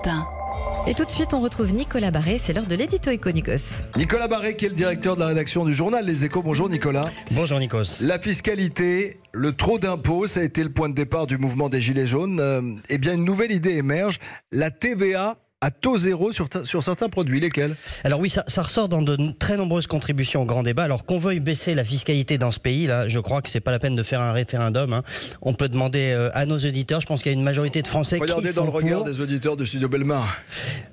Europe 1. Et tout de suite, on retrouve Nicolas Barré, c'est l'heure de l'édito Éco Nikos. Nicolas Barré, qui est le directeur de la rédaction du journal Les Échos. Bonjour Nicolas. Bonjour Nikos. La fiscalité, le trop d'impôts, ça a été le point de départ du mouvement des Gilets jaunes. Eh bien, une nouvelle idée émerge, la TVA à taux zéro sur certains produits. Lesquels? Alors oui, ça ressort dans de très nombreuses contributions au grand débat. Alors qu'on veuille baisser la fiscalité dans ce pays, là, je crois que c'est pas la peine de faire un référendum. On peut demander à nos auditeurs, je pense qu'il y a une majorité de Français qui sont Regardez dans le regard des auditeurs du studio Bellemare.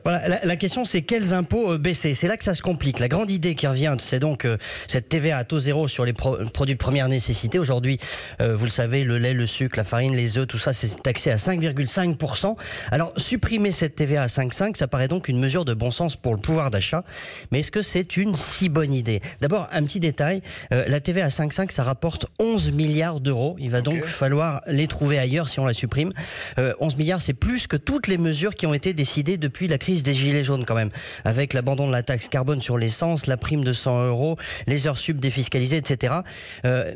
Voilà, la question c'est quels impôts baisser. C'est là que ça se complique. La grande idée qui revient, c'est donc cette TVA à taux zéro sur les produits de première nécessité. Aujourd'hui, vous le savez, le lait, le sucre, la farine, les œufs, tout ça c'est taxé à 5,5%. Alors supprimer cette TVA à 5,5%, ça paraît donc une mesure de bon sens pour le pouvoir d'achat. Mais est-ce que c'est une si bonne idée? D'abord, un petit détail, la TVA à 5,5%, ça rapporte 11 milliards d'euros. Il va donc falloir les trouver ailleurs si on la supprime. 11 milliards, c'est plus que toutes les mesures qui ont été décidées depuis la crise des Gilets jaunes quand même. Avec l'abandon de la taxe carbone sur l'essence, la prime de 100 euros, les heures sub défiscalisées, etc.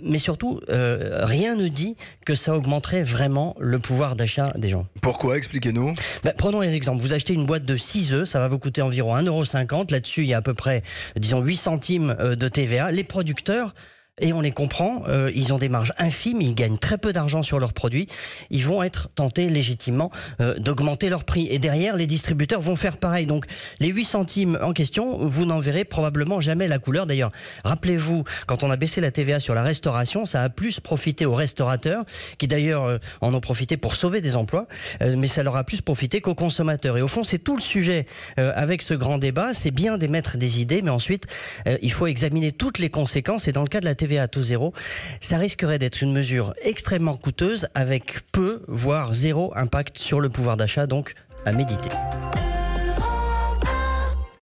Mais surtout, rien ne dit que ça augmenterait vraiment le pouvoir d'achat des gens. Pourquoi? Expliquez-nous. Prenons un exemple. Vous achetez une boîte de 6 œufs, ça va vous coûter environ 1,50 €. Là-dessus, il y a à peu près, disons, 8 centimes de TVA. Les producteurs, et on les comprend, ils ont des marges infimes, ils gagnent très peu d'argent sur leurs produits. Ils vont être tentés légitimement d'augmenter leur prix. Et derrière, les distributeurs vont faire pareil. Donc, les 8 centimes en question, vous n'en verrez probablement jamais la couleur. D'ailleurs, rappelez-vous, quand on a baissé la TVA sur la restauration, ça a plus profité aux restaurateurs, qui d'ailleurs en ont profité pour sauver des emplois, mais ça leur a plus profité qu'aux consommateurs. Et au fond, c'est tout le sujet avec ce grand débat. C'est bien d'émettre des idées, mais ensuite, il faut examiner toutes les conséquences. Et dans le cas de la TVA à taux zéro, ça risquerait d'être une mesure extrêmement coûteuse avec peu, voire zéro impact sur le pouvoir d'achat, donc à méditer.